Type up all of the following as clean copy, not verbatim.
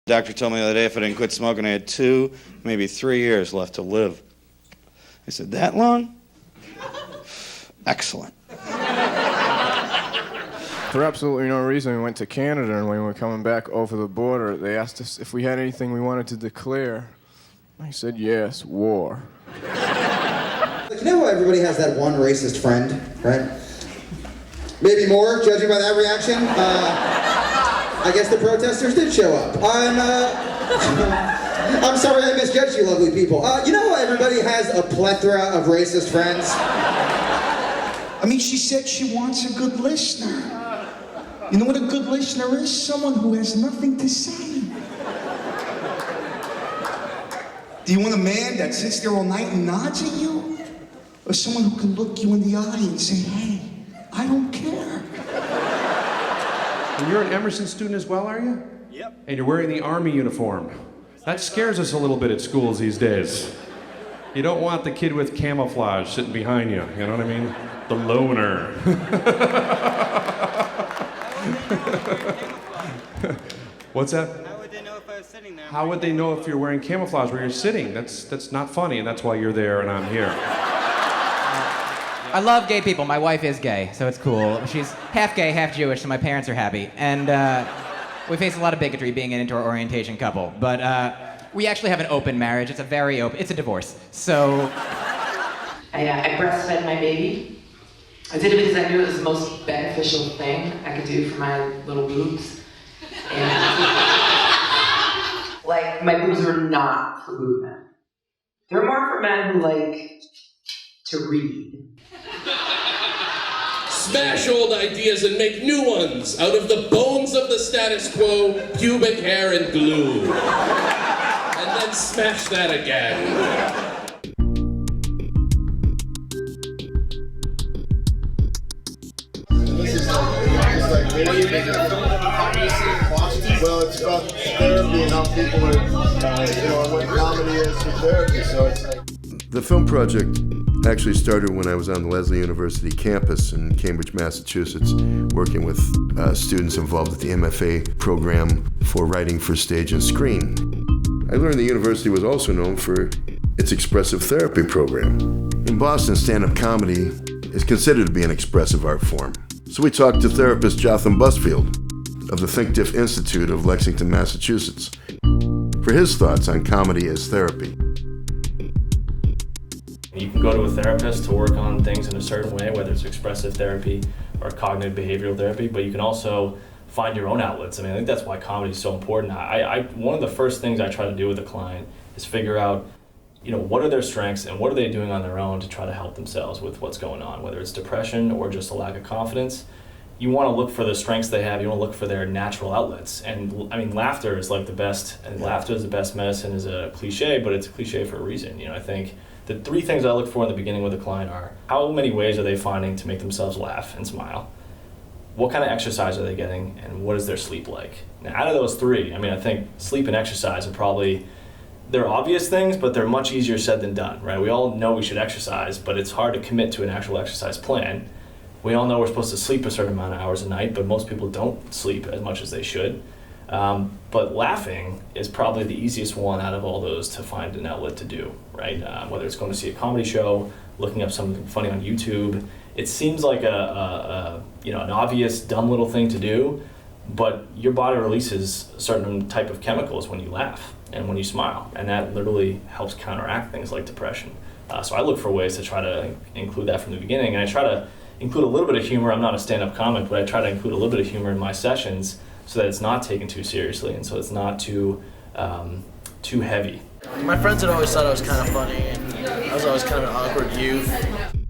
Doctor told me the other day if I didn't quit smoking, I had 2, maybe 3 years left to live. I said, that long? Excellent. For absolutely no reason, we went to Canada, and when we were coming back over the border, they asked us if we had anything we wanted to declare. I said, yes, war. You know how everybody has that one racist friend, right? Maybe more, judging by that reaction. I guess the protesters did show up. I'm sorry I misjudged you lovely people. You know how everybody has a plethora of racist friends? I mean, she said she wants a good listener. You know what a good listener is? Someone who has nothing to say. Do you want a man that sits there all night and nods at you? Or someone who can look you in the eye and say, hey, I don't care. And you're an Emerson student as well, are you? Yep. And you're wearing the Army uniform. That scares us a little bit at schools these days. You don't want the kid with camouflage sitting behind you, you know what I mean? The loner. What's that? How would they know if I was sitting there? How would they know if you're wearing camouflage where you're sitting? That's not funny, and that's why you're there and I'm here. I love gay people. My wife is gay, so it's cool. She's half gay, half Jewish, so my parents are happy. And we face a lot of bigotry being an inter-orientation couple. But we actually have an open marriage. It's a very open, it's a divorce. So... I breastfed my baby. I did it because I knew it was the most beneficial thing I could do for my little boobs. And like, my boobs were not for boob men. They're more for men who like to read. Smash old ideas and make new ones out of the bones of the status quo, pubic hair and glue. And then smash that again. Well, it's about therapy and how people are, what comedy is for therapy, so it's like... The film project actually started when I was on the Lesley University campus in Cambridge, Massachusetts, working with students involved with the MFA program for writing for stage and screen. I learned the university was also known for its expressive therapy program. In Boston, stand-up comedy is considered to be an expressive art form. So we talked to therapist Jotham Busfield of the Think Diff Institute of Lexington, Massachusetts, for his thoughts on comedy as therapy. You can go to a therapist to work on things in a certain way, whether it's expressive therapy or cognitive behavioral therapy, but you can also find your own outlets. I mean, I think that's why comedy is so important. One of the first things I try to do with a client is figure out, what are their strengths and what are they doing on their own to try to help themselves with what's going on, whether it's depression or just a lack of confidence. You want to look for the strengths they have. You want to look for their natural outlets. And I mean, laughter is like the best, and laughter is the best medicine is a cliche, but it's a cliche for a reason. I think the 3 things I look for in the beginning with a client are how many ways are they finding to make themselves laugh and smile? What kind of exercise are they getting? And what is their sleep like? Now, out of those 3, I think sleep and exercise are probably, they're obvious things, but they're much easier said than done, right? We all know we should exercise, but it's hard to commit to an actual exercise plan. We all know we're supposed to sleep a certain amount of hours a night, but most people don't sleep as much as they should. But laughing is probably the easiest one out of all those to find an outlet to do, right? Whether it's going to see a comedy show, looking up something funny on YouTube. It seems like an obvious, dumb little thing to do, but your body releases a certain type of chemicals when you laugh and when you smile, and that literally helps counteract things like depression. So I look for ways to try to include that from the beginning, and I try to include a little bit of humor. I'm not a stand-up comic, but I try to include a little bit of humor in my sessions so that it's not taken too seriously and so it's not too heavy. My friends had always thought I was kind of funny, and I was always kind of an awkward youth.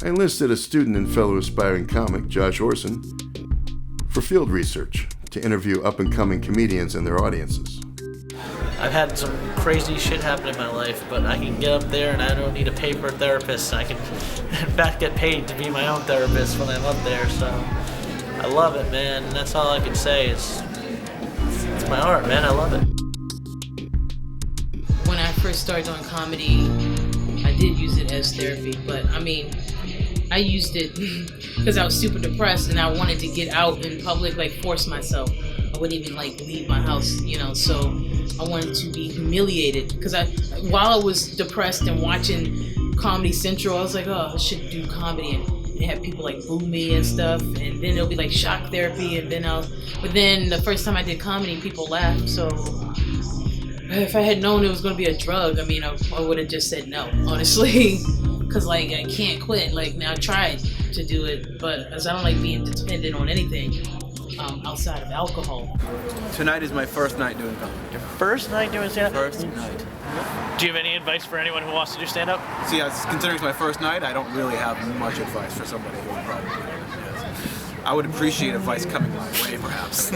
I enlisted a student and fellow aspiring comic, Josh Orson, for field research to interview up-and-coming comedians and their audiences. I've had some crazy shit happen in my life, but I can get up there and I don't need to pay for a therapist. I can, in fact, get paid to be my own therapist when I'm up there, so I love it, man. That's all I can say. It's my art, man. I love it. When I first started doing comedy, I did use it as therapy, but I used it because I was super depressed and I wanted to get out in public, force myself. I wouldn't even leave my house, so I wanted to be humiliated because while I was depressed and watching Comedy Central, I was like, oh, I should do comedy, and they have people like boo me and stuff, and then it'll be like shock therapy, and then but then the first time I did comedy, people laughed. So if I had known it was going to be a drug, I mean, I would have just said no, honestly, because like I can't quit. Like now I tried to do it, but as I don't like being dependent on anything outside of alcohol. Tonight is my first night doing comedy. Your first night doing stand-up? First night. Do you have any advice for anyone who wants to do stand-up? See, considering it's my first night, I don't really have much advice for somebody who would probably do it. Yes. I would appreciate advice coming my way, perhaps.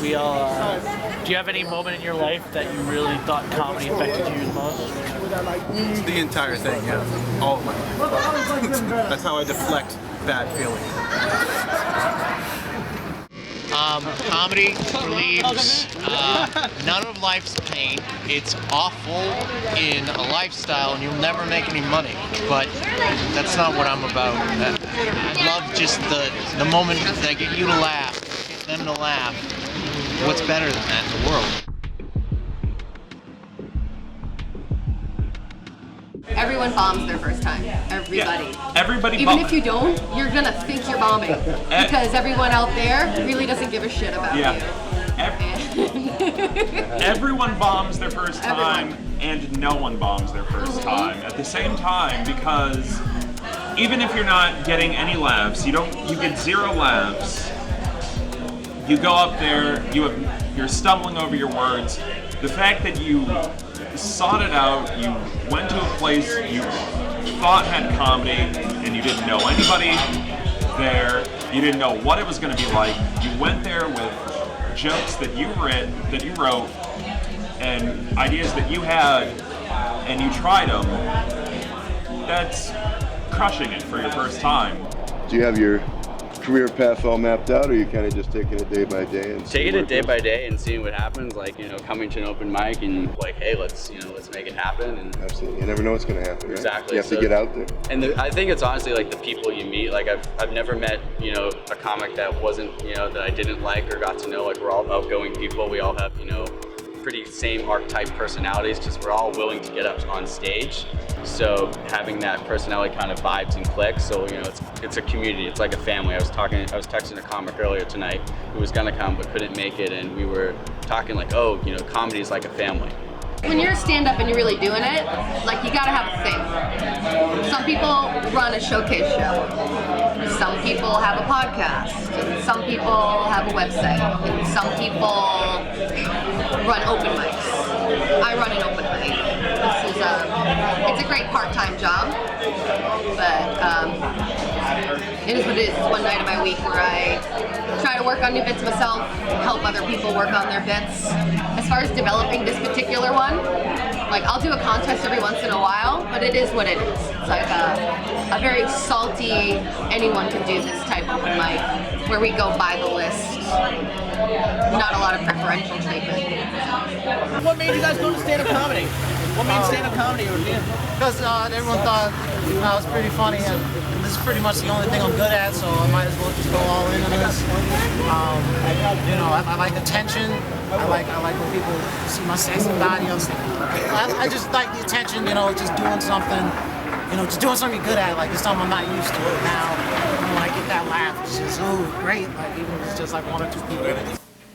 We all. Do you have any moment in your life that you really thought comedy affected you the most? The entire thing, yeah. All of my life. That's how I deflect bad feelings. Comedy relieves none of life's pain. It's awful in a lifestyle and you'll never make any money, but that's not what I'm about. I love just the moment that I get you to laugh, get them to laugh. What's better than that in the world? Everyone bombs their first time. Everybody. Yeah. Everybody Even if you don't, you're gonna think you're bombing. Because everyone out there really doesn't give a shit about you. Everyone bombs their first time, and no one bombs their first time at the same time, because even if you're not getting any laughs, you get 0 laughs. You go up there, you're stumbling over your words. The fact that you sought it out, you went to a place you thought had comedy, and you didn't know anybody there, you didn't know what it was going to be like. You went there with jokes that you wrote, and ideas that you had, and you tried them. That's crushing it for your first time. Do you have your career path all mapped out, or are you kind of just taking it day by day? And taking it day by day and seeing what happens, like, coming to an open mic and like, hey, let's make it happen. And absolutely, you never know what's going to happen, right? Exactly. You have to get out there. And I think it's honestly like the people you meet. Like I've never met, a comic that wasn't, that I didn't like or got to know. Like we're all outgoing people. We all have, pretty same archetype personalities, just we're all willing to get up on stage. So having that personality kind of vibes and clicks, so it's a community, it's like a family. I was texting a comic earlier tonight who was gonna come but couldn't make it, and we were talking like, comedy is like a family. When you're a stand-up and you're really doing it, like you gotta have a thing. Some people run a showcase show. Some people have a podcast. And some people have a website. And some people run open mics. I run an open mic. It's a great part-time job, but it is what it is. It's one night of my week where I try to work on new bits myself, help other people work on their bits. As far as developing this particular one, like I'll do a contest every once in a while, but it is what it is. It's like a very salty, anyone can do this type of mic, where we go by the list. Not a lot of preferential treatment. What made you guys go to stand-up comedy? What made stand-up comedy? Because everyone thought I was pretty funny, and this is pretty much the only thing I'm good at, so I might as well just go all in on this. I like attention. I like when people see my sexy body. I just like the attention, just doing something, just doing something you're good at, like it's something I'm not used to. Now, when I get that laugh, it's just, great, like even if it's just like 1 or 2 people.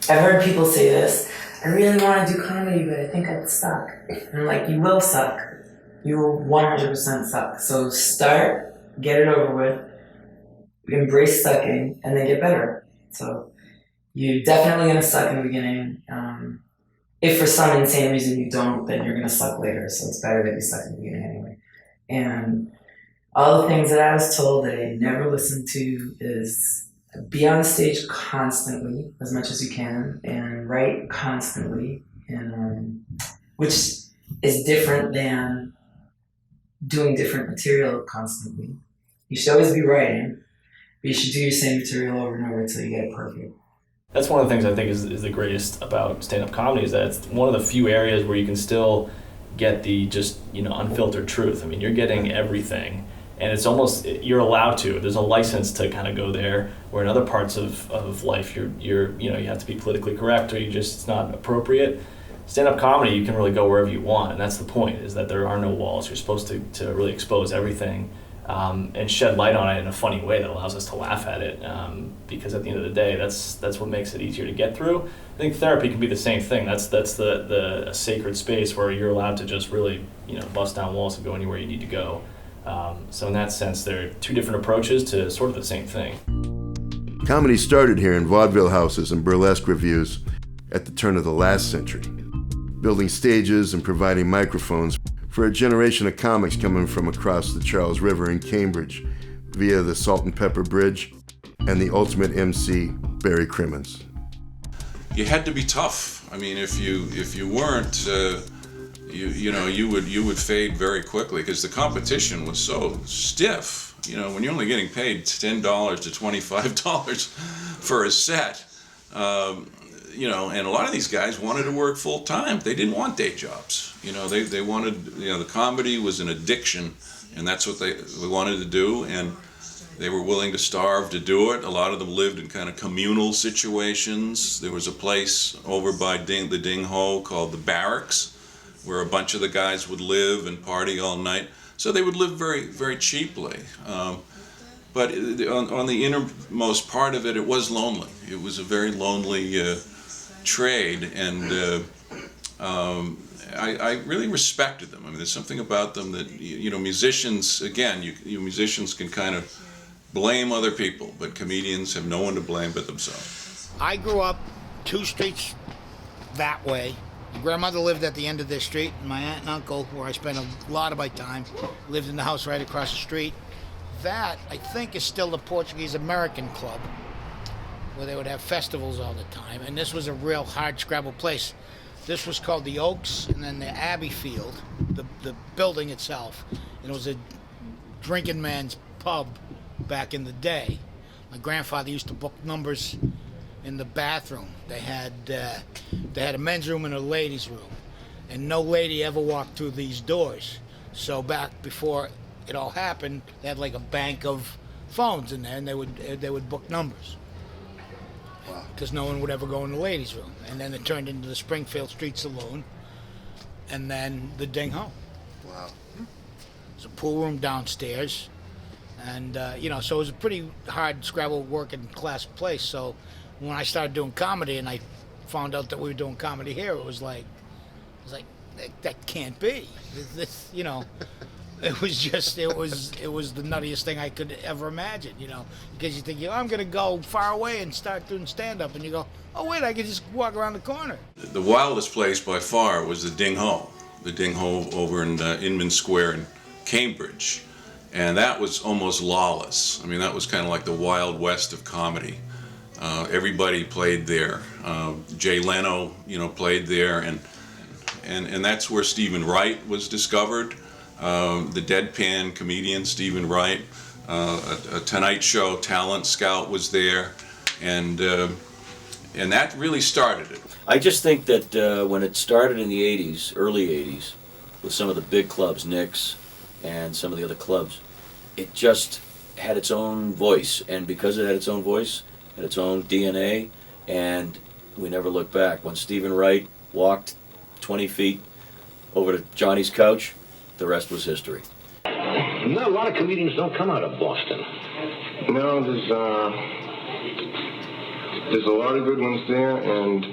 I've heard people say this, I really want to do comedy, but I think I'd suck. And I'm like, you will suck. You will 100% suck. So start, get it over with, embrace sucking, and then get better. So you're definitely going to suck in the beginning. If for some insane reason you don't, then you're going to suck later. So it's better that you suck in the beginning anyway. And all the things that I was told that I never listened to is be on stage constantly, as much as you can, and write constantly, and which is different than doing different material constantly. You should always be writing, but you should do your same material over and over until you get it perfect. That's one of the things I think is the greatest about stand-up comedy, is that it's one of the few areas where you can still get the just unfiltered truth. I mean, you're getting everything, And it's almost, you're allowed to. There's a license to kind of go there, where in other parts of life, you have to be politically correct, or it's not appropriate. Stand-up comedy, you can really go wherever you want, and that's the point, is that there are no walls. You're supposed to really expose everything, and shed light on it in a funny way that allows us to laugh at it, because at the end of the day, that's what makes it easier to get through. I think therapy can be the same thing. That's the sacred space where you're allowed to just really, bust down walls and go anywhere you need to go. So in that sense, there are two different approaches to sort of the same thing. Comedy started here in vaudeville houses and burlesque revues at the turn of the last century, building stages and providing microphones for a generation of comics coming from across the Charles River in Cambridge via the Salt and Pepper Bridge and the ultimate MC, Barry Crimmins. You had to be tough. I mean, if you weren't, you would fade very quickly because the competition was so stiff. When you're only getting paid $10 to $25 for a set, and a lot of these guys wanted to work full time. They didn't want day jobs. They wanted, the comedy was an addiction, and that's what they wanted to do, and they were willing to starve to do it. A lot of them lived in kind of communal situations. There was a place over by the Ding Ho called the Barracks, where a bunch of the guys would live and party all night. So they would live very, very cheaply. But on the innermost part of it, it was lonely. It was a very lonely trade, and I really respected them. I mean, there's something about them that, musicians, again, musicians can kind of blame other people, but comedians have no one to blame but themselves. I grew up 2 streets that way. My grandmother lived at the end of this street, and my aunt and uncle, where I spent a lot of my time, lived in the house right across the street. That, I think, is still the Portuguese American Club, where they would have festivals all the time, and this was a real hard-scrabble place. This was called the Oaks, and then the Abbey Field, the building itself, and it was a drinking man's pub back in the day. My grandfather used to book numbers in the bathroom. They had a men's room and a ladies' room, and no lady ever walked through these doors. So back before it all happened, they had like a bank of phones in there, and they would book numbers. Because no one would ever go in the ladies' room. And then it turned into the Springfield Street Saloon, and then the Ding Ho. Wow. There's a pool room downstairs, and so it was a pretty hard scrabble working class place. So when I started doing comedy and I found out that we were doing comedy here, it was like that can't be. This, it was the nuttiest thing I could ever imagine, because you think, I'm gonna go far away and start doing stand-up, and you go, oh wait, I can just walk around the corner. The wildest place by far was the Ding Ho over in Inman Square in Cambridge, and that was almost lawless. I mean, that was kind of like the Wild West of comedy. Everybody played there. Jay Leno, played there, and that's where Stephen Wright was discovered. The deadpan comedian Stephen Wright, a Tonight Show talent scout was there, and that really started it. I just think that when it started in the 80s, early 80s, with some of the big clubs, Nick's and some of the other clubs, it just had its own voice, and because it had its own voice, had its own DNA, and we never looked back. When Stephen Wright walked 20 feet over to Johnny's couch, the rest was history. No, a lot of comedians don't come out of Boston. No, there's a lot of good ones there, and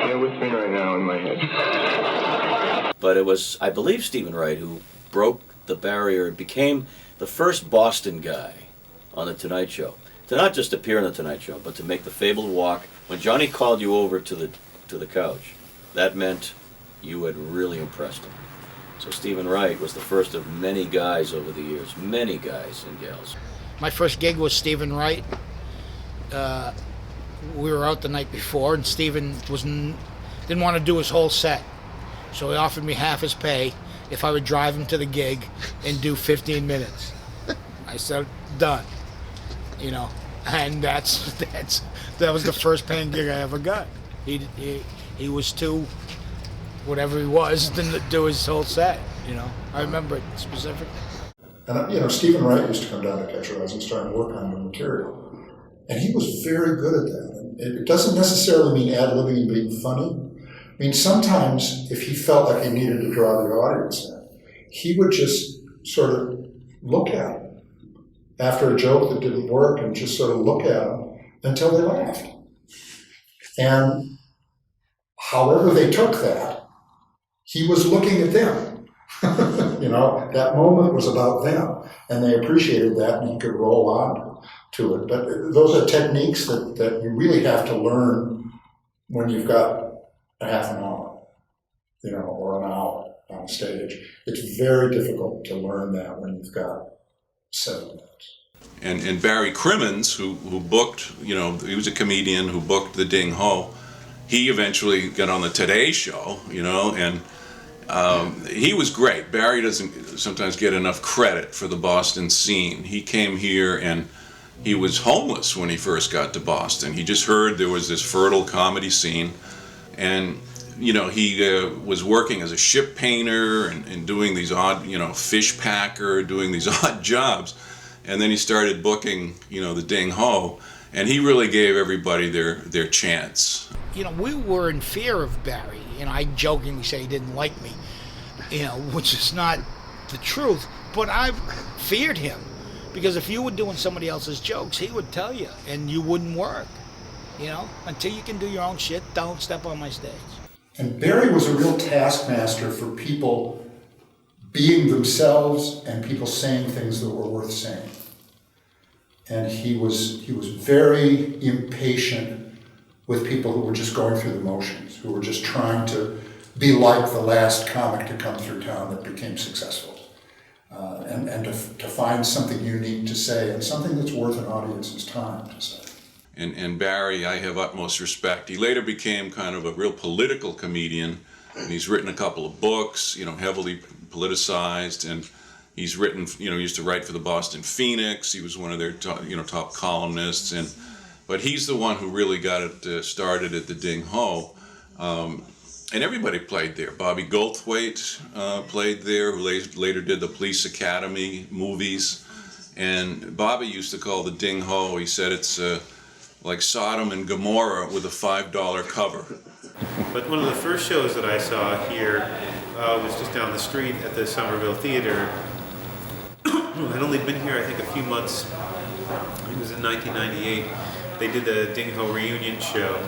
they're with me right now in my head. But it was, I believe, Stephen Wright who broke the barrier, became the first Boston guy on The Tonight Show. To not just appear on The Tonight Show, but to make the fabled walk. When Johnny called you over to the couch, that meant you had really impressed him. So Stephen Wright was the first of many guys over the years, many guys and gals. My first gig was Stephen Wright. We were out the night before, and Stephen didn't want to do his whole set. So he offered me half his pay if I would drive him to the gig and do 15 minutes. I said, done. And that was the first paying gig I ever got. He was too whatever he was, didn't do his whole set, you know. I remember it specifically. And, you know, Stephen Wright used to come down to Catch Your Eyes and start work on the material. And he was very good at that. It doesn't necessarily mean ad-libbing and being funny. I mean, sometimes if he felt like he needed to draw the audience in, he would just sort of look at it after a joke that didn't work and just sort of look at them until they laughed. And however they took that, he was looking at them. You know, that moment was about them, and they appreciated that, and he could roll on to it. But those are techniques that you really have to learn when you've got a half an hour, you know, or an hour on stage. It's very difficult to learn that when you've got 7 minutes. And Barry Crimmins, who booked, you know, he was a comedian who booked the Ding Ho. He eventually got on the Today Show, you know, and he was great. Barry doesn't sometimes get enough credit for the Boston scene. He came here and he was homeless when he first got to Boston. He just heard there was this fertile comedy scene, and you know, he was working as a ship painter and doing these odd, you know, fish packer, doing these odd jobs. And then he started booking, you know, the Ding Ho, and he really gave everybody their chance. You know, we were in fear of Barry. You know, I jokingly say he didn't like me, you know, which is not the truth. But I feared him, because if you were doing somebody else's jokes, he would tell you, and you wouldn't work. You know, until you can do your own shit, don't step on my stage. And Barry was a real taskmaster for people being themselves and people saying things that were worth saying. And he was very impatient with people who were just going through the motions, who were just trying to be like the last comic to come through town that became successful. And to find something unique to say and something that's worth an audience's time to say. And Barry, I have utmost respect. He later became kind of a real political comedian, and he's written a couple of books, you know, heavily politicized, and he's written, you know, he used to write for the Boston Phoenix. He was one of their top columnists, but he's the one who really got it started at the Ding Ho. And everybody played there. Bobby Goldthwait played there, who later did the Police Academy movies. And Bobby used to call the Ding Ho, he said it's like Sodom and Gomorrah with a $5 cover. But one of the first shows that I saw here was just down the street at the Somerville Theater. I'd only been here, I think, a few months. It was in 1998. They did the Ding Ho reunion show.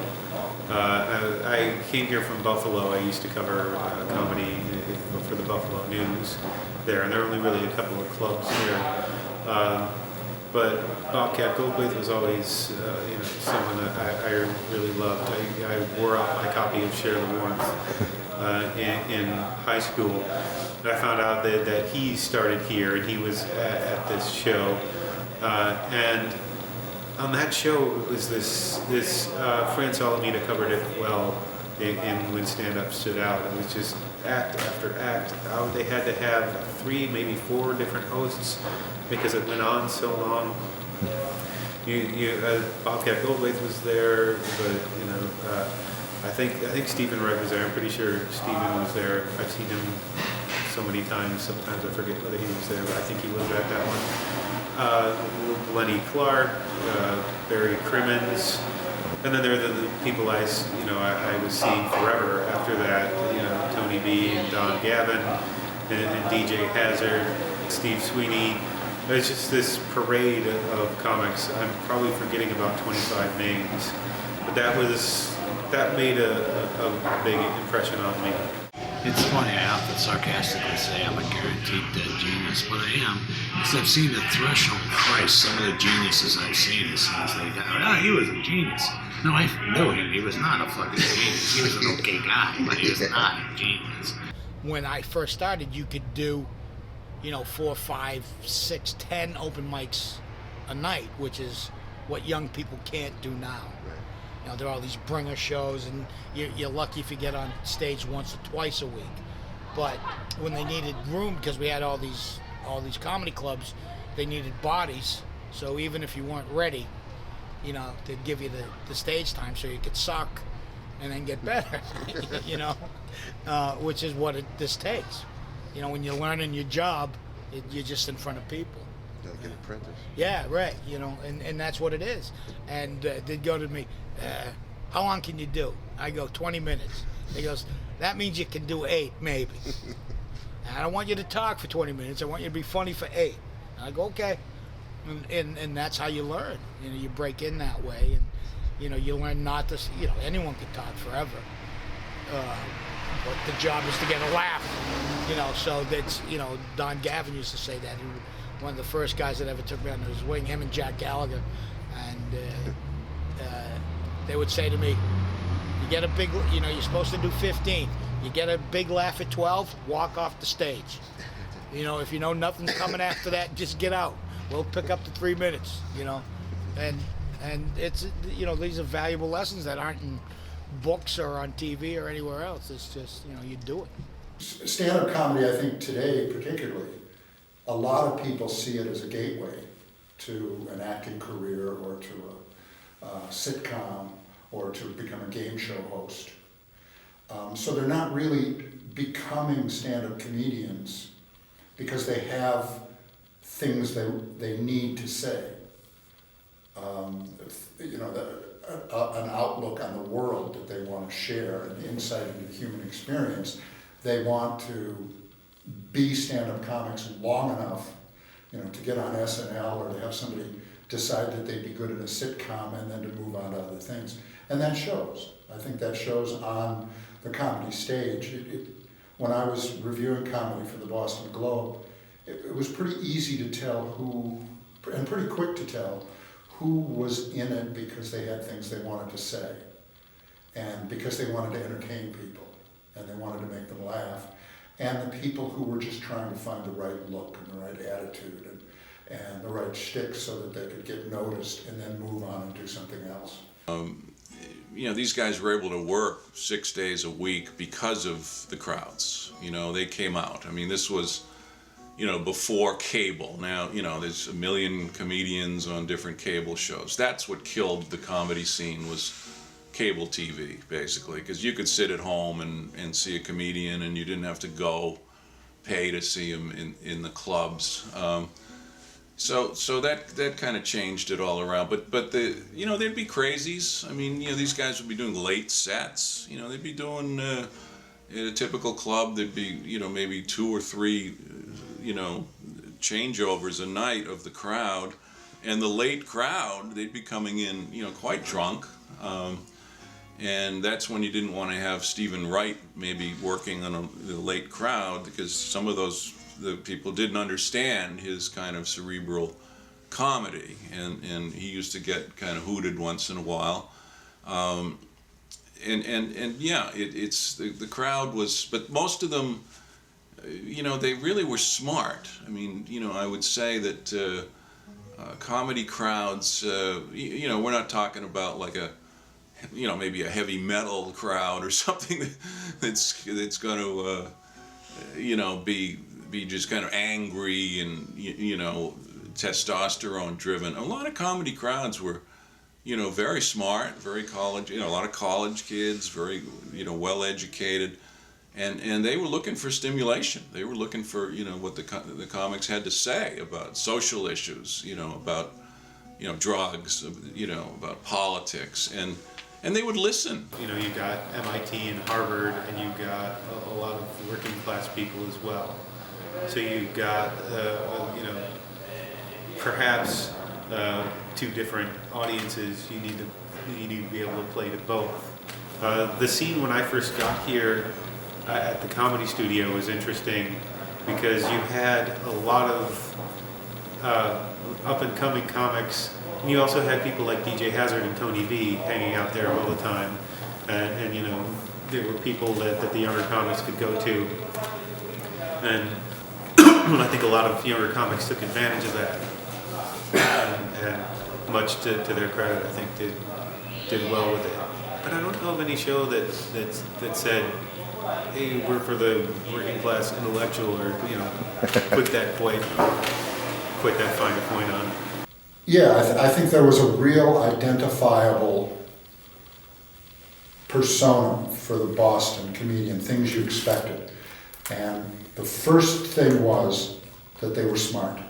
I came here from Buffalo. I used to cover comedy for the Buffalo News there, and there were only really a couple of clubs here. But Bobcat Goldthwait was always, you know, someone that I really loved. I wore out my copy of Share the Warmth in high school. And I found out that he started here, and he was at this show. And on that show was this France Alameda covered it well in When Stand Up Stood Out. It was just act after act. They had to have 3, maybe 4 different hosts because it went on so long. Bobcat Goldthwait was there, but you know, I think Stephen Wright was there. I'm pretty sure Stephen was there. I've seen him so many times. Sometimes I forget whether he was there, but I think he was at that one. Lenny Clark, Barry Crimmins, and then there are the people I was seeing forever after that. You know, Tony B and Don Gavin and DJ Hazard, Steve Sweeney. It's just this parade of comics. I'm probably forgetting about 25 names, but that made a big impression on me. It's funny, I often sarcastically say I'm a guaranteed dead genius, but I am, because I've seen the threshold price some of the geniuses I've seen as soon as they die. He was a genius. No, I know him. He was not a fucking genius. He was an okay guy, but he was not a genius. When I first started, you could do, 4, 5, 6, 10 open mics a night, which is what young people can't do now. There are all these bringer shows, and you're lucky if you get on stage once or twice a week. But when they needed room, because we had all these comedy clubs, they needed bodies. So even if you weren't ready, they'd give you the stage time so you could suck and then get better, you know, which is what this takes. You know, when you're learning your job, you're just in front of people. Like an apprentice. Yeah, right, you know, and that's what it is. And they'd go to me, how long can you do? I go, 20 minutes. He goes, that means you can do 8, maybe. I don't want you to talk for 20 minutes. I want you to be funny for 8. And I go, okay. And that's how you learn. You know, you break in that way, and you know, you learn not to. You know, anyone can talk forever, but the job is to get a laugh. You know, so that's, you know, Don Gavin used to say that. He was one of the first guys that ever took me under his wing. Him and Jack Gallagher, and they would say to me, "You get a big. You know, you're supposed to do 15. You get a big laugh at 12. Walk off the stage. You know, if you know nothing's coming after that, just get out. We'll pick up to 3 minutes, you know, and it's, you know, these are valuable lessons that aren't in books or on TV or anywhere else. It's just, you know, you do it. Stand-up comedy, I think today particularly, a lot of people see it as a gateway to an acting career or to a sitcom or to become a game show host. So they're not really becoming stand-up comedians because they have things they need to say. You know, an outlook on the world that they want to share, an insight into the human experience. They want to be stand-up comics long enough, you know, to get on SNL, or to have somebody decide that they'd be good at a sitcom and then to move on to other things. And that shows. I think that shows on the comedy stage. When I was reviewing comedy for the Boston Globe, it was pretty easy to tell who, and pretty quick to tell, who was in it because they had things they wanted to say, and because they wanted to entertain people, and they wanted to make them laugh, and the people who were just trying to find the right look and the right attitude and the right shtick so that they could get noticed and then move on and do something else. You know, these guys were able to work 6 days a week because of the crowds. You know, they came out. I mean, this was, you know, before cable. Now, you know, there's a million comedians on different cable shows. That's what killed the comedy scene, was cable TV, basically, because you could sit at home and see a comedian, and you didn't have to go pay to see him in the clubs. So that kind of changed it all around. But the, you know, there'd be crazies. I mean, you know, these guys would be doing late sets. You know, they'd be doing at a typical club, there'd be, you know, maybe 2 or 3 you know, changeovers a night of the crowd, and the late crowd, they'd be coming in, you know, quite drunk, and that's when you didn't want to have Stephen Wright maybe working on the late crowd, because some of the people didn't understand his kind of cerebral comedy, and he used to get kind of hooted once in a while, and yeah, it's the crowd was, but most of them, you know, they really were smart. I mean, you know, I would say that comedy crowds, you know, we're not talking about like a, you know, maybe a heavy metal crowd or something that's going to, you know, be just kind of angry and, you know, testosterone driven. A lot of comedy crowds were, you know, very smart, very college, you know, a lot of college kids, very, you know, well educated. And they were looking for stimulation. They were looking for, you know, what the comics had to say about social issues, you know, about, you know, drugs, you know, about politics, and they would listen. You know, you got MIT and Harvard, and you got a lot of working class people as well. So you got, you know, perhaps 2 different audiences. You need to be able to play to both. The scene when I first got here at the Comedy Studio was interesting because you had a lot of up-and-coming comics, and you also had people like DJ Hazard and Tony V hanging out there all the time, and you know, there were people that the younger comics could go to, and I think a lot of younger comics took advantage of that, and much to their credit, I think did well with it. But I don't know of any show that said, hey, we're for the working class intellectual, or, you know, put that finer point on it. Yeah, I think there was a real identifiable persona for the Boston comedian, things you expected. And the first thing was that they were smart.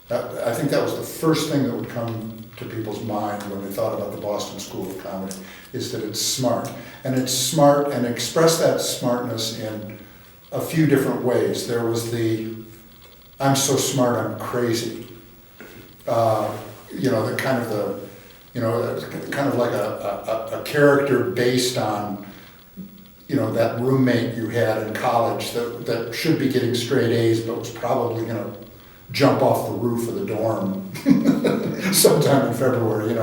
I think that was the first thing that would come to people's mind when they thought about the Boston School of Comedy, is that it's smart. And it's smart, and express that smartness in a few different ways. There was the, I'm so smart, I'm crazy. The kind of like a character based on, that roommate you had in college that should be getting straight A's, but was probably gonna jump off the roof of the dorm sometime in February,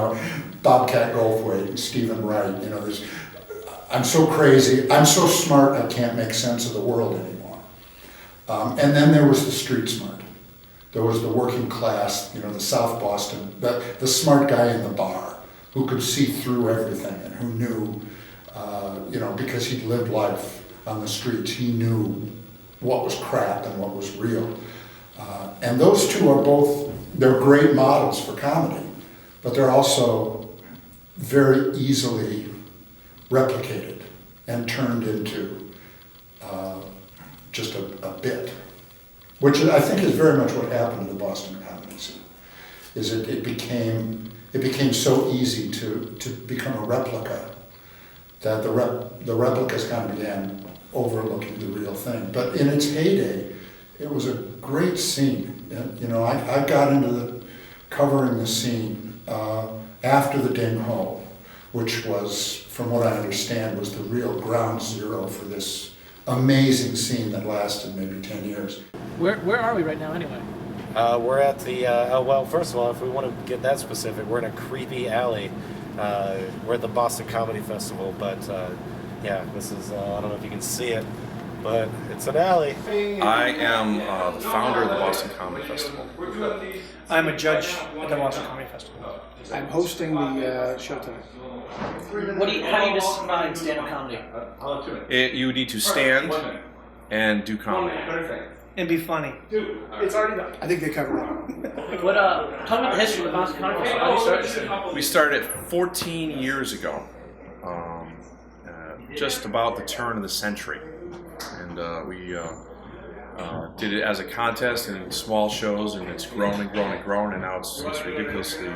Bobcat Goldthwait and Stephen Wright, I'm so crazy, I'm so smart, I can't make sense of the world anymore. And then there was the street smart. There was the working class, the South Boston, the smart guy in the bar who could see through everything and who knew, because he'd lived life on the streets, he knew what was crap and what was real. And those two are both, they're great models for comedy, but they're also very easily replicated and turned into just a bit, which I think is very much what happened to the Boston comedy scene. Is it became so easy to become a replica that the replicas kind of began overlooking the real thing. But in its heyday, it was a great scene. I got into covering the scene after the Ding Ho, which was, from what I understand, was the real ground zero for this amazing scene that lasted maybe 10 years. Where are we right now anyway? We're at the, well, first of all, if we want to get that specific, we're in a creepy alley. We're at the Boston Comedy Festival, but yeah, this is, I don't know if you can see it, but it's an alley. I am the founder of the Boston Comedy Festival. I'm a judge at the Boston Comedy Festival. I'm hosting the show tonight. How do you define stand-up comedy? You need to stand and do comedy. And be funny. Dude, it's already done. I think they covered it. Talk about the history of the Boston Comedy Festival. How did you start this? We started 14 years ago, just about the turn of the century. And we did it as a contest in small shows, and it's grown and grown and grown, and now it's ridiculously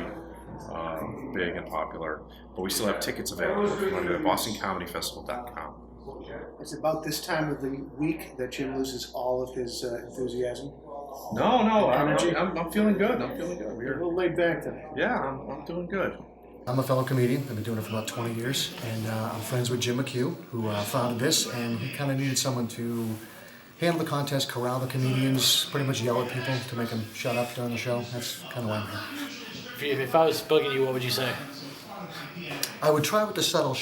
big and popular. But we still have tickets available if you want to go to BostonComedyFestival.com. It's about this time of the week that Jim loses all of his enthusiasm. No, I'm feeling good. We're a little laid back today. Yeah, I'm doing good. I'm a fellow comedian. I've been doing it for about 20 years, and I'm friends with Jim McCue, who founded this, and he kind of needed someone to handle the contest, corral the comedians, pretty much yell at people to make them shut up during the show. That's kind of why I'm here. If I was bugging you, what would you say? I would try with the subtle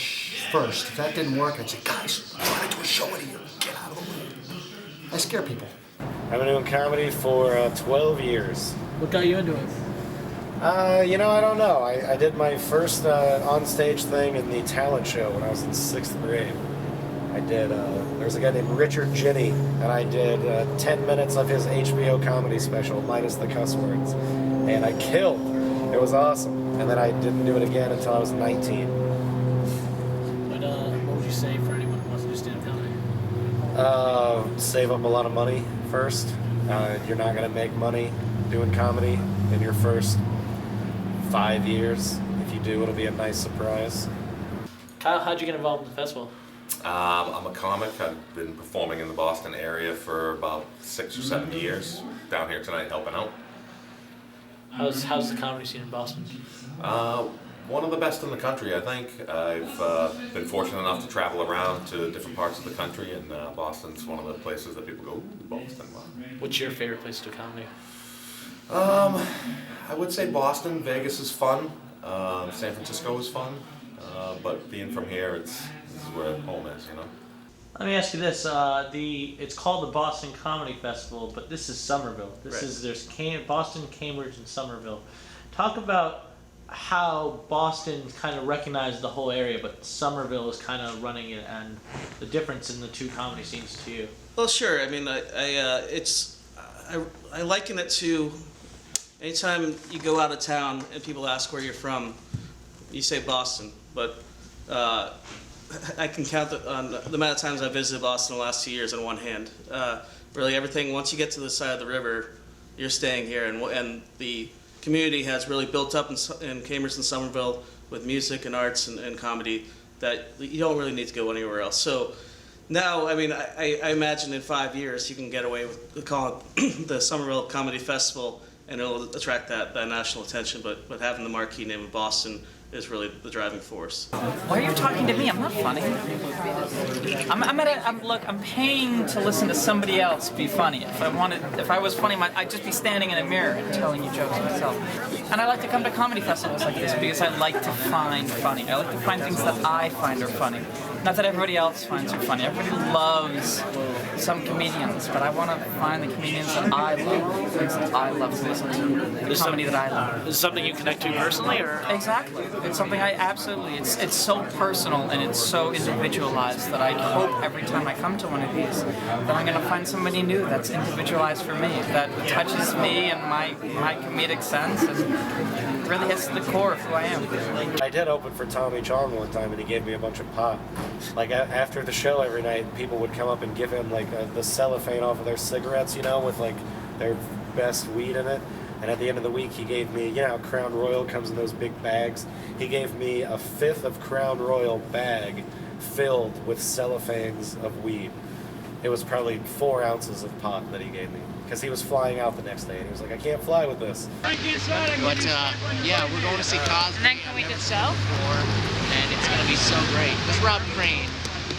first. If that didn't work, I'd say, guys, I'm trying to do a show with you. Get out of the way. I scare people. I've been doing comedy for 12 years. What got you into it? I don't know. I did my first on-stage thing in the talent show when I was in 6th grade. I did, there was a guy named Richard Ginny, and I did 10 minutes of his HBO comedy special, minus the cuss words. And I killed. It was awesome. And then I didn't do it again until I was 19. What would you say for anyone who wants to do stand-up comedy? Save up a lot of money first. You're not going to make money doing comedy in your first 5 years. If you do, it'll be a nice surprise. Kyle, how'd you get involved in the festival? I'm a comic. I've been performing in the Boston area for about 6 or 7 years. Down here tonight helping out. How's the comedy scene in Boston? One of the best in the country, I think. I've been fortunate enough to travel around to different parts of the country, and Boston's one of the places that people go, ooh, Boston. Wow. What's your favorite place to do comedy? I would say Boston. Vegas is fun. San Francisco is fun. But being from here, this is where home is, Let me ask you this: it's called the Boston Comedy Festival, but this is Somerville. There's Boston, Cambridge, and Somerville. Talk about how Boston kind of recognized the whole area, but Somerville is kind of running it, and the difference in the two comedy scenes to you. Well, sure. I mean, I liken it to anytime you go out of town and people ask where you're from, you say Boston, but I can count on the amount of times I've visited Boston the last 2 years on one hand. Really, everything, once you get to the side of the river, you're staying here, and the community has really built up in Cambridge and Somerville with music and arts and comedy that you don't really need to go anywhere else. So now, I mean, I imagine in 5 years you can get away with calling it the Somerville Comedy Festival, and it'll attract that national attention, but having the marquee name of Boston is really the driving force. Why are you talking to me? I'm not funny. I'm paying to listen to somebody else be funny. If I was funny, I'd just be standing in a mirror and telling you jokes myself. And I like to come to comedy festivals like this because I like to find funny. I like to find things that I find are funny. Not that everybody else finds are funny. Everybody loves some comedians, but I want to find the comedians that I love, the things that I love to listen to, the comedy that I love. Is it something you connect to personally, or? Exactly. It's something I absolutely, it's so personal and it's so individualized that I hope every time I come to one of these that I'm going to find somebody new that's individualized for me, that touches me and my comedic sense and really hits the core of who I am. I did open for Tommy Chong one time and he gave me a bunch of pot. Like after the show every night, people would come up and give him like the cellophane off of their cigarettes, with like their best weed in it. And at the end of the week, he gave me, how Crown Royal comes in those big bags. He gave me a fifth of Crown Royal bag filled with cellophanes of weed. It was probably 4 ounces of pot that he gave me. Because he was flying out the next day, and he was like, I can't fly with this. But, yeah, we're going to see Cosby. And then can we just show? And it's going to be so great. This is Rob Crean.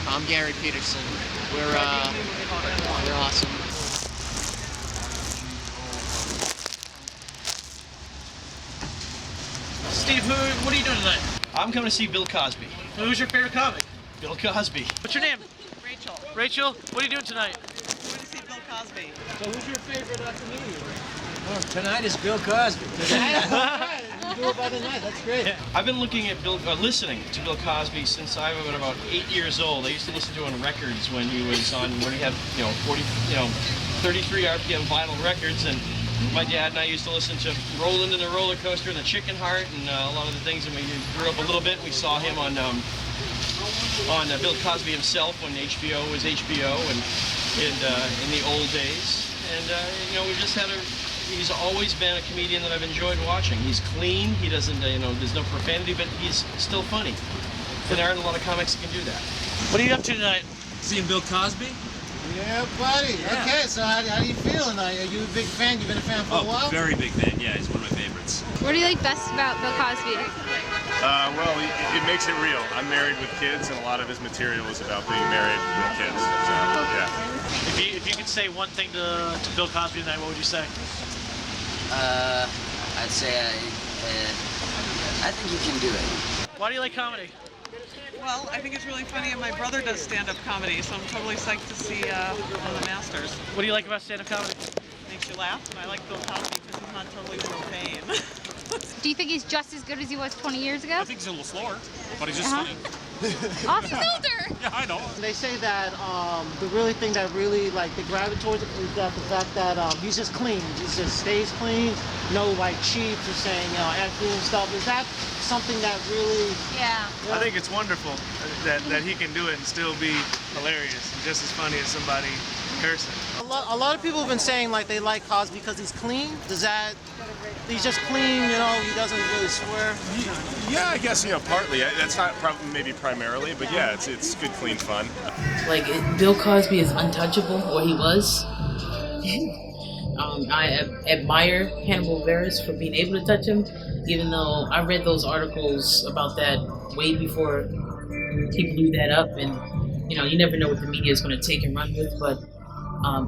I'm Gary Peterson. We're awesome. Steve, what are you doing tonight? I'm coming to see Bill Cosby. Who's your favorite comic? Bill Cosby. What's your name? Rachel. Rachel, what are you doing tonight? We're going to see Bill Cosby. So who's your favorite comedian? Oh, tonight is Bill Cosby. You do it by the night. That's great. I've been listening to Bill Cosby since I was about 8 years old. I used to listen to him on records when he had 33 RPM vinyl records, and my dad and I used to listen to Roland and the Roller Coaster and the Chicken Heart and a lot of the things. And we grew up a little bit. We saw him on Bill Cosby himself when HBO was HBO and in the old days. And we've just had he's always been a comedian that I've enjoyed watching. He's clean. He doesn't, there's no profanity, but he's still funny. And there aren't a lot of comics that can do that. What are you up to tonight? Seeing Bill Cosby? Yeah, buddy. Yeah. Okay, so how do you feel? Are you a big fan? You've been a fan for a while? Very big fan. Yeah, he's one of my favorites. What do you like best about Bill Cosby? Well, it makes it real. I'm married with kids, and a lot of his material is about being married with kids. So, yeah. If you could say one thing to Bill Cosby tonight, what would you say? I'd say I think you can do it. Why do you like comedy? Well, I think it's really funny, and my brother does stand-up comedy, so I'm totally psyched to see one of the masters. What do you like about stand-up comedy? Makes you laugh, and I like Bill Cosby because he's not totally profane. Do you think he's just as good as he was 20 years ago? I think he's a little slower, but he's just funny. Oh, he's older! Yeah, I know. They say that the really thing that really they gravitate towards it is that the fact that he's just clean. He just stays clean. No cheats or saying acting and stuff. Is that something that really? Yeah. I think it's wonderful that he can do it and still be hilarious and just as funny as somebody cursing. A lot of people have been saying they like Cosby because he's clean. He's just clean, he doesn't really swear. Yeah, I guess partly. That's not maybe primarily, but yeah, it's good, clean fun. Bill Cosby is untouchable, or he was. I admire Hannibal Buress for being able to touch him, even though I read those articles about that way before he blew that up, and you never know what the media is going to take and run with, but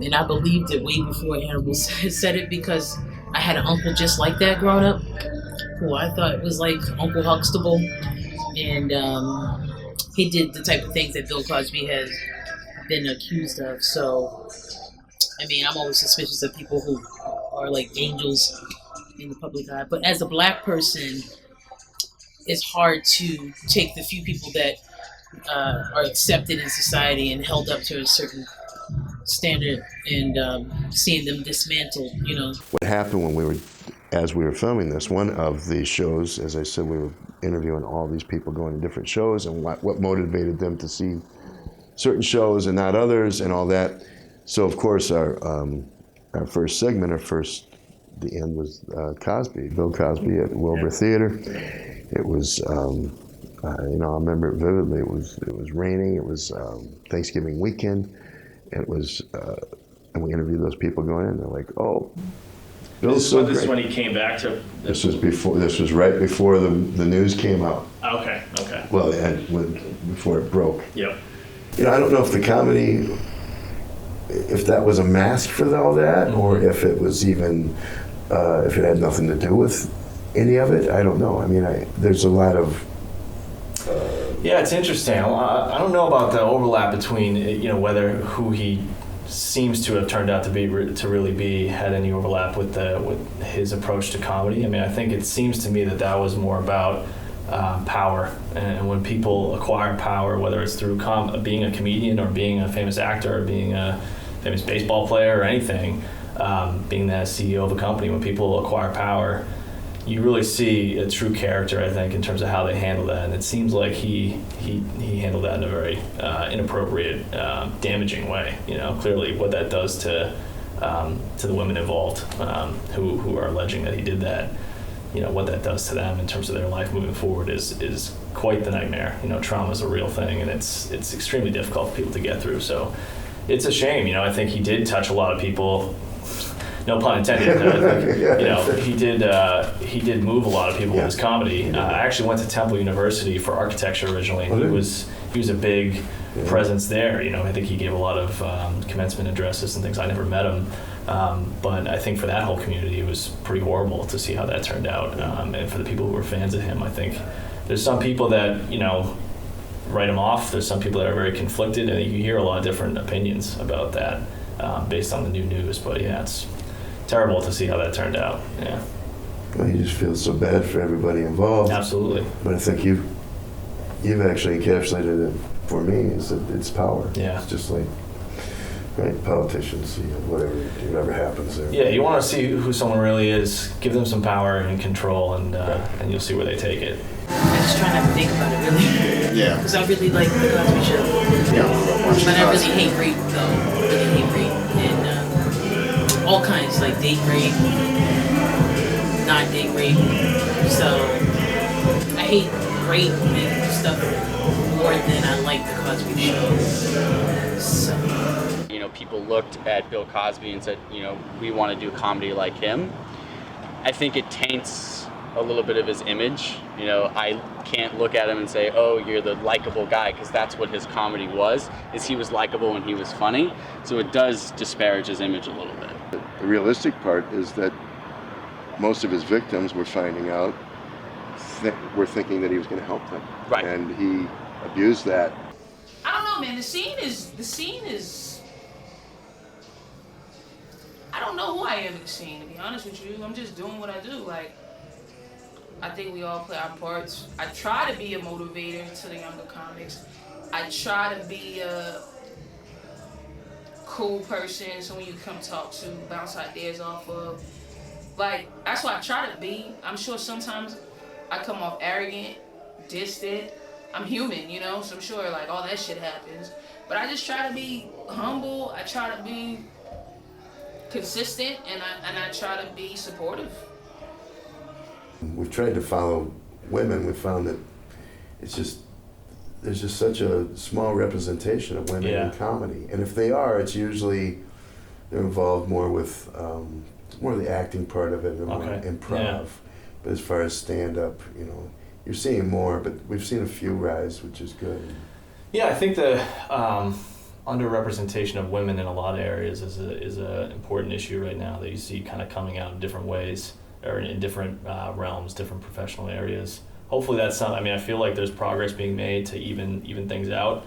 and I believed it way before Hannibal said it, because I had an uncle just like that growing up, who I thought was like Uncle Huxtable, and he did the type of things that Bill Cosby has been accused of. So, I'm always suspicious of people who are like angels in the public eye. But as a black person, it's hard to take the few people that are accepted in society and held up to a certain standard and seeing them dismantled, What happened when we were as we were filming this, one of the shows, as I said, we were interviewing all these people going to different shows and what motivated them to see certain shows and not others and all that. So of course our first segment, the end was Cosby, Bill Cosby at Wilbur Theater. It was, I remember it vividly. It was raining. It was Thanksgiving weekend. It was, and we interviewed those people going in. They're like, "Oh, Bill's so great." This is when he came back to. This was right before the news came out. Okay. Well, before it broke. Yep. I don't know if the comedy, if that was a mask for all that, or if it was even, if it had nothing to do with any of it. I don't know. I mean, there's a lot of. Yeah, it's interesting. I don't know about the overlap between, whether who he seems to have turned out to really be had any overlap with his approach to comedy. I mean, I think it seems to me that was more about power, and when people acquire power, whether it's through being a comedian or being a famous actor or being a famous baseball player or anything, being the CEO of a company, when people acquire power, you really see a true character, I think, in terms of how they handle that. And it seems like he handled that in a very inappropriate, damaging way. Clearly what that does to the women involved, who are alleging that he did that. What that does to them in terms of their life moving forward is quite the nightmare. Trauma is a real thing, and it's extremely difficult for people to get through. So it's a shame. I think he did touch a lot of people. No pun intended. He did move a lot of people with his comedy. I actually went to Temple University for architecture originally. He was a big presence there. I think he gave a lot of commencement addresses and things. I never met him, but I think for that whole community, it was pretty horrible to see how that turned out. And for the people who were fans of him, I think there's some people that write him off. There's some people that are very conflicted, and you hear a lot of different opinions about that based on the new news. But yeah, it's terrible to see how that turned out. Yeah. Well, you just feel so bad for everybody involved. Absolutely. But I think you've actually encapsulated it for me. Is that it's power. Yeah. It's just like, right, politicians, whatever happens there. Yeah, you want to see who someone really is. Give them some power and control, and you'll see where they take it. I just try not to think about it, really. Yeah. Because I really like the Cosby Show. Yeah. But I really hate rape, though. I really hate rape. And all kinds, like date rape, not date rape. So I hate rape and stuff more than I like the Cosby Show. So. People looked at Bill Cosby and said, we want to do comedy like him. I think it taints a little bit of his image. I can't look at him and say, oh, you're the likable guy, because that's what his comedy was, is he was likable and he was funny. So it does disparage his image a little bit. The realistic part is that most of his victims were finding out, were thinking that he was going to help them. Right. And he abused that. I don't know, man. The scene is. I don't know who I am in the scene, to be honest with you. I'm just doing what I do. Like, I think we all play our parts. I try to be a motivator to the younger comics. I try to be a cool person, someone you come talk to, bounce ideas off of. Like, that's what I try to be. I'm sure sometimes I come off arrogant, distant. I'm human, so I'm sure like all that shit happens. But I just try to be humble. I try to be consistent, and I try to be supportive. We've tried to follow women. We found that there's just such a small representation of women in comedy, and if they are, it's usually they're involved more with more of the acting part of it and more improv. Yeah. But as far as stand-up, you're seeing more, but we've seen a few rise, which is good. Yeah, I think the underrepresentation of women in a lot of areas is an important issue right now that you see kind of coming out in different ways or in different realms, different professional areas. Hopefully that's not. I mean, I feel like there's progress being made to even things out.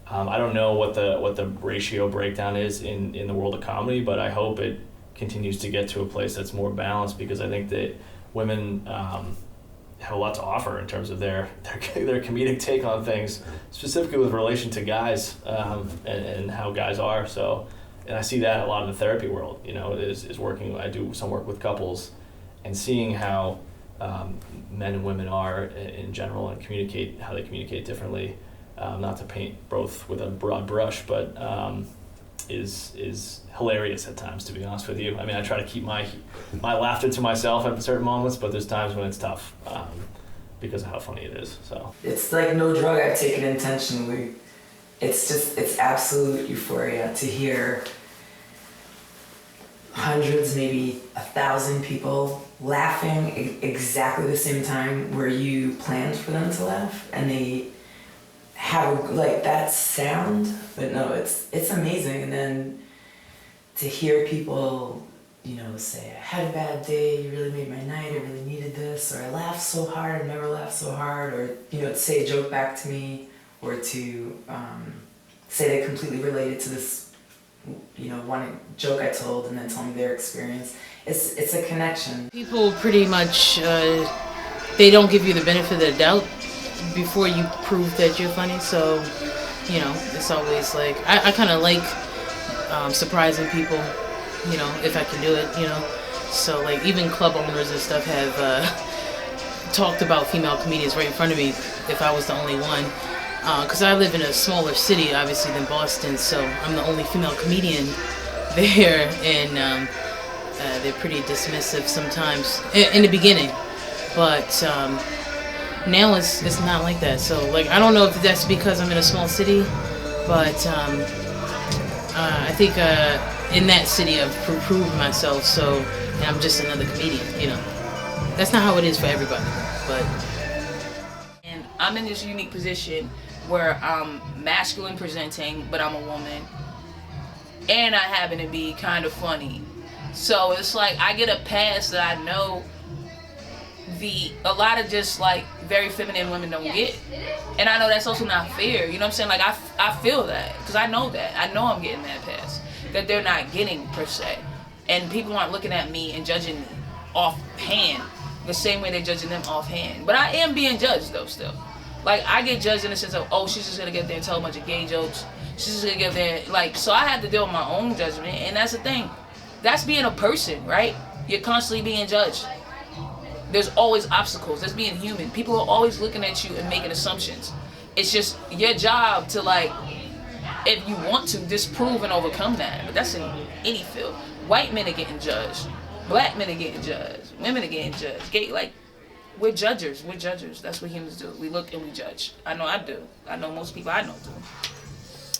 I don't know what the ratio breakdown is in the world of comedy, but I hope it continues to get to a place that's more balanced, because I think that women have a lot to offer in terms of their comedic take on things, specifically with relation to guys and how guys are. So, and I see that a lot in the therapy world. Is working. I do some work with couples, and seeing how men and women are in general and communicate how they communicate differently. Not to paint both with a broad brush, but is hilarious at times, to be honest with you. I mean, I try to keep my laughter to myself at certain moments, but there's times when it's tough because of how funny it is. So it's like no drug I've taken intentionally. It's absolute euphoria to hear hundreds, maybe 1,000 people laughing exactly the same time where you planned for them to laugh, and they have like that sound. But no, it's amazing. And then to hear people, you know, say, I had a bad day, you really made my night, I really needed this, or I laughed so hard, I've never laughed so hard, or, you know, to say a joke back to me, or to say they completely related to this, you know, one joke I told, and then tell me their experience. It's a connection. People pretty much, they don't give you the benefit of the doubt before you prove that you're funny, so, you know, it's always like, I kind of like surprising people, you know, if I can do it, you know. So, like, even club owners and stuff have talked about female comedians right in front of me if I was the only one. Because I live in a smaller city, obviously, than Boston, so I'm the only female comedian there, and they're pretty dismissive sometimes in the beginning. But now it's not like that. So, like, I don't know if that's because I'm in a small city, but I think in that city I've proved myself, so and I'm just another comedian, you know. That's not how it is for everybody, but... And I'm in this unique position where I'm masculine presenting, but I'm a woman, and I happen to be kind of funny. So it's like I get a pass that I know a lot of just like very feminine women don't get, and I know that's also not fair. You know what I'm saying? Like I feel that because I know that I'm getting that pass that they're not getting per se, and people aren't looking at me and judging me offhand the same way they're judging them offhand. But I am being judged though still. Like I get judged in the sense of, oh, she's just gonna get there and tell a bunch of gay jokes. She's just gonna get there, like, so I have to deal with my own judgment, and that's the thing. That's being a person, right? You're constantly being judged. There's always obstacles. That's being human. People are always looking at you and making assumptions. It's just your job to, like, if you want to, disprove and overcome that. But that's in any field. White men are getting judged. Black men are getting judged. Women are getting judged. Gay, like, we're judgers. We're judgers. That's what humans do. We look and we judge. I know I do. I know most people I know do.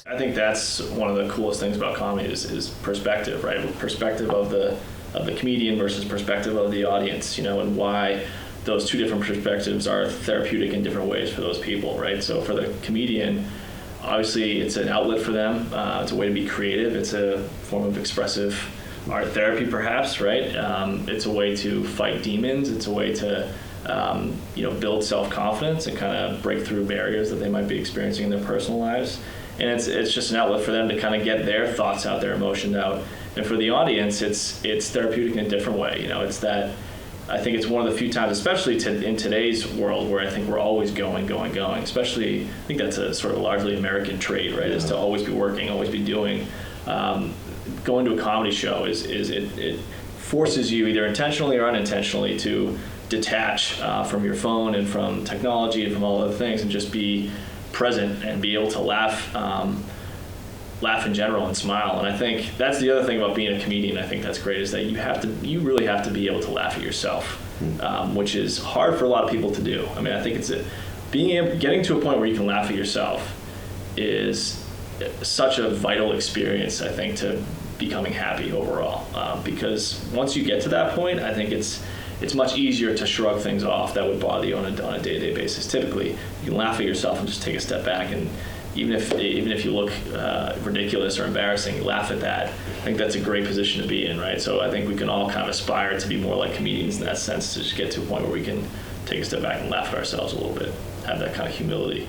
I think that's one of the coolest things about comedy is perspective, right? Perspective of the comedian versus perspective of the audience, you know, and why those two different perspectives are therapeutic in different ways for those people, right? So for the comedian, obviously it's an outlet for them. It's a way to be creative. It's a form of expressive art therapy, perhaps, right? It's a way to fight demons. It's a way to build self-confidence and kind of break through barriers that they might be experiencing in their personal lives. And it's just an outlet for them to kind of get their thoughts out, their emotions out. And for the audience, it's therapeutic in a different way. You know, it's that, I think it's one of the few times, especially in today's world, where I think we're always going. Especially, I think that's a sort of largely American trait, right? Is to always be working, always be doing. Going to a comedy show it forces you either intentionally or unintentionally to detach from your phone and from technology and from all other things and just be present and be able to laugh in general and smile. And I think that's the other thing about being a comedian. I think that's great, is that you really have to be able to laugh at yourself, which is hard for a lot of people to do. I mean, I think getting to a point where you can laugh at yourself is such a vital experience, I think, to becoming happy overall. Because once you get to that point, I think it's much easier to shrug things off that would bother you on a day-to-day basis. Typically, you can laugh at yourself and just take a step back, and even if you look ridiculous or embarrassing, you laugh at that. I think that's a great position to be in, right? So I think we can all kind of aspire to be more like comedians in that sense, to just get to a point where we can take a step back and laugh at ourselves a little bit, have that kind of humility.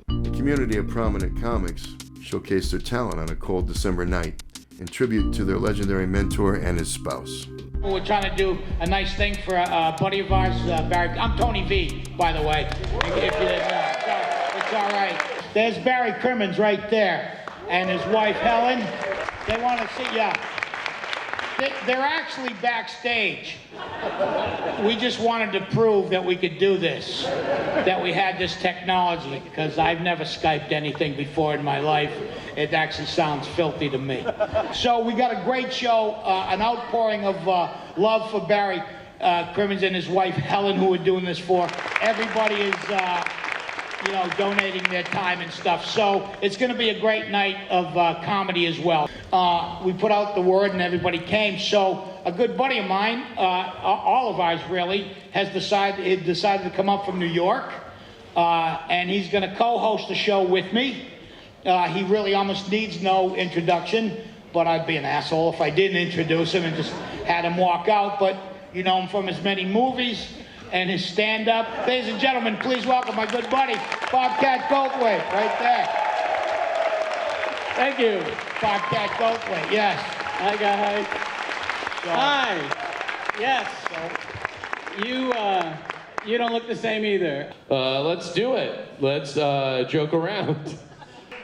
A community of prominent comics showcased their talent on a cold December night in tribute to their legendary mentor and his spouse. We're trying to do a nice thing for a buddy of ours, Barry. I'm Tony V, by the way, if you didn't know. So it's all right. There's Barry Crimmins right there, and his wife Helen. They want to see ya. They're actually backstage. We just wanted to prove that we could do this, that we had this technology, because I've never Skyped anything before in my life. It actually sounds filthy to me. So we got a great show, an outpouring of love for Barry Crimmins and his wife Helen, who we're doing this for. Everybody is donating their time and stuff. So it's going to be a great night of comedy as well. We put out the word and everybody came. So a good buddy of mine, all of ours really, has decided to come up from New York. And he's going to co-host the show with me. He really almost needs no introduction, but I'd be an asshole if I didn't introduce him and just had him walk out. But you know him from his many movies and his stand-up. Ladies and gentlemen, please welcome my good buddy, Bobcat Goldthwait, right there. Thank you. Bobcat Goldthwait, yes. Hi, guys. Hi. Yes. You don't look the same either. Let's do it. Let's joke around.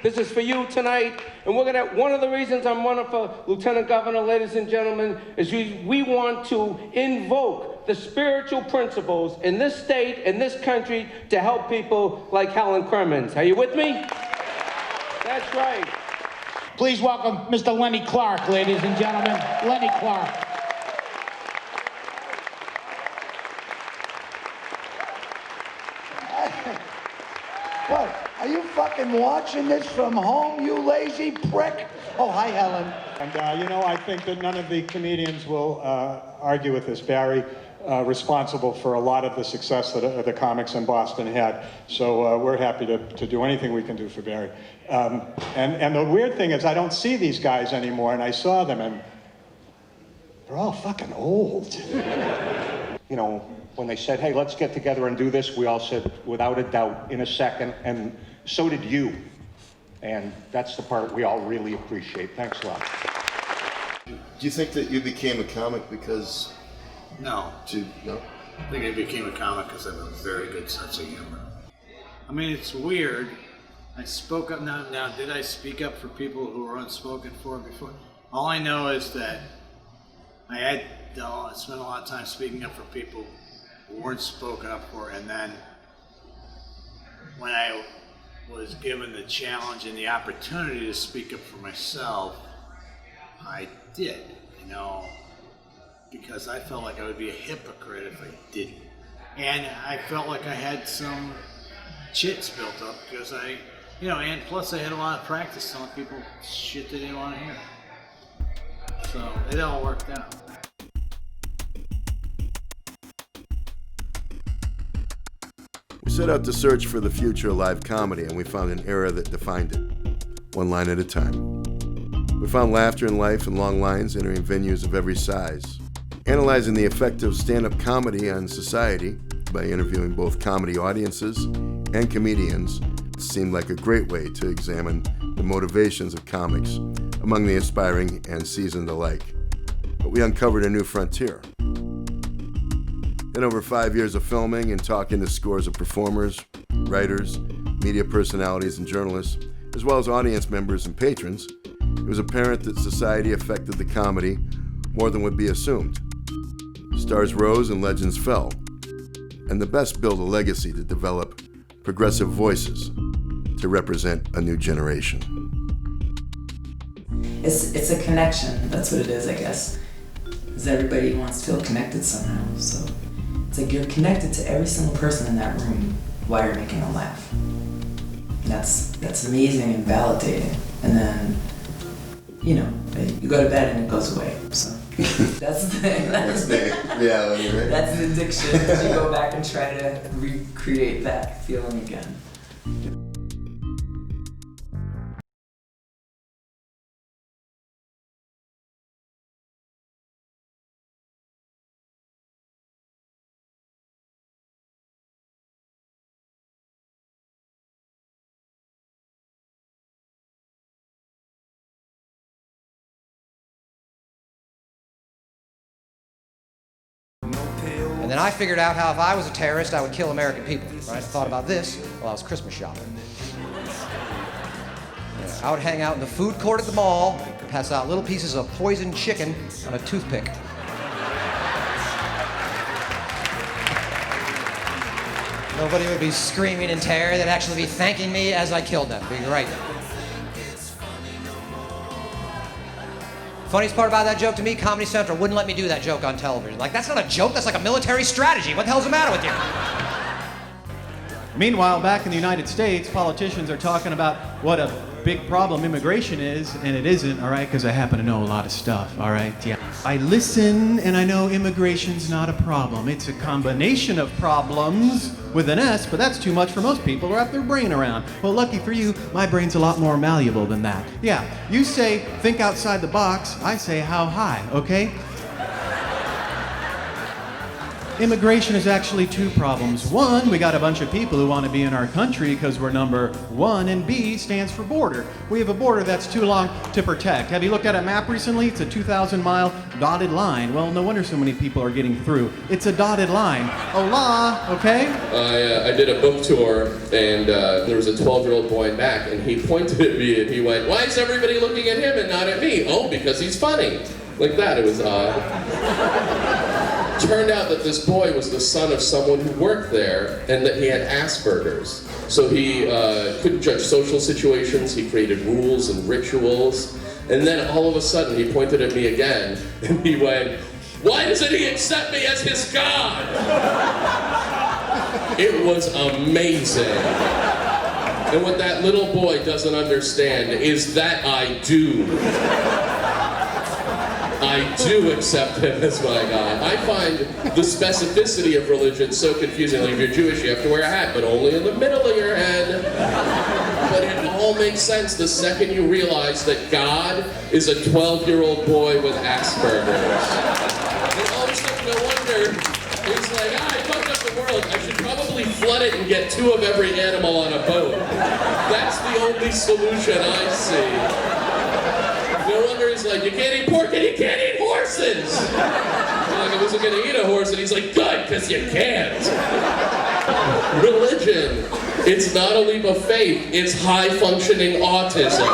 This is for you tonight, and we're gonna. One of the reasons I'm running for Lieutenant Governor, ladies and gentlemen, is we want to invoke the spiritual principles in this state, in this country, to help people like Helen Crimmins. Are you with me? That's right. Please welcome Mr. Lenny Clark, ladies and gentlemen. Lenny Clark. What? Are you fucking watching this from home, you lazy prick? Oh, hi, Helen. And, I think that none of the comedians will argue with this. Barry, responsible for a lot of the success that the comics in Boston had. So we're happy to do anything we can do for Barry. And the weird thing is I don't see these guys anymore, and I saw them, and they're all fucking old. When they said, hey, let's get together and do this, we all said, without a doubt, in a second, and so did you. And that's the part we all really appreciate. Thanks a lot. Do you think that you became a comic because... No. No? I think I became a comic because I have a very good sense of humor. I mean, it's weird. I spoke up now. Did I speak up for people who were unspoken for before? All I know is that I spent a lot of time speaking up for people who weren't spoken up for, and then when I was given the challenge and the opportunity to speak up for myself, I did, because I felt like I would be a hypocrite if I didn't. And I felt like I had some chits built up because and plus I had a lot of practice telling people shit they didn't want to hear. So it all worked out. We set out to search for the future of live comedy, and we found an era that defined it, one line at a time. We found laughter in life and long lines entering venues of every size, analyzing the effect of stand-up comedy on society by interviewing both comedy audiences and comedians. It seemed like a great way to examine the motivations of comics among the aspiring and seasoned alike. But we uncovered a new frontier. In over 5 years of filming and talking to scores of performers, writers, media personalities, and journalists, as well as audience members and patrons, it was apparent that society affected the comedy more than would be assumed. Stars rose and legends fell, and the best built a legacy to develop progressive voices to represent a new generation. It's a connection, that's what it is, I guess. Because everybody wants to feel connected somehow, so it's like you're connected to every single person in that room while you're making them laugh. That's amazing and validating. And then, you go to bed and it goes away, so. That's the thing. That's the reality, right? That's an addiction. You go back and try to recreate that feeling again. And then I figured out how if I was a terrorist, I would kill American people. Right? I thought about this while I was Christmas shopping. Yeah, I would hang out in the food court at the mall, pass out little pieces of poisoned chicken on a toothpick. Nobody would be screaming in terror. They'd actually be thanking me as I killed them. Be right. Funniest part about that joke to me, Comedy Central wouldn't let me do that joke on television. Like, that's not a joke, that's like a military strategy. What the hell's the matter with you? Meanwhile, back in the United States, politicians are talking about what a big problem immigration is, and it isn't, all right, because I happen to know a lot of stuff, all right? Yeah. I listen, and I know immigration's not a problem. It's a combination of problems with an S, but that's too much for most people to wrap their brain around. Well, lucky for you, my brain's a lot more malleable than that. Yeah, you say, think outside the box. I say, how high, okay? Immigration is actually two problems. One, we got a bunch of people who want to be in our country because we're number one, and B stands for border. We have a border that's too long to protect. Have you looked at a map recently? It's a 2,000-mile dotted line. Well, no wonder so many people are getting through. It's a dotted line. Hola, okay? I did a book tour, and there was a 12-year-old boy in back, and he pointed at me and he went, "Why is everybody looking at him and not at me?" "Oh, because he's funny." Like that, it was odd. Turned out that this boy was the son of someone who worked there and that he had Asperger's. So he couldn't judge social situations, he created rules and rituals, and then all of a sudden he pointed at me again and he went, "Why doesn't he accept me as his God?" It was amazing. And what that little boy doesn't understand is that I do accept him as my God. I find the specificity of religion so confusing. Like, if you're Jewish, you have to wear a hat, but only in the middle of your head. But it all makes sense the second you realize that God is a 12-year-old boy with Asperger's. And all of a sudden, no wonder it's like, I fucked up the world. I should probably flood it and get 2 of every animal on a boat. That's the only solution I see. No wonder he's like, you can't eat pork and you can't eat horses! I'm like, I wasn't gonna eat a horse, and he's like, good, because you can't. Religion, it's not a leap of faith, it's high-functioning autism.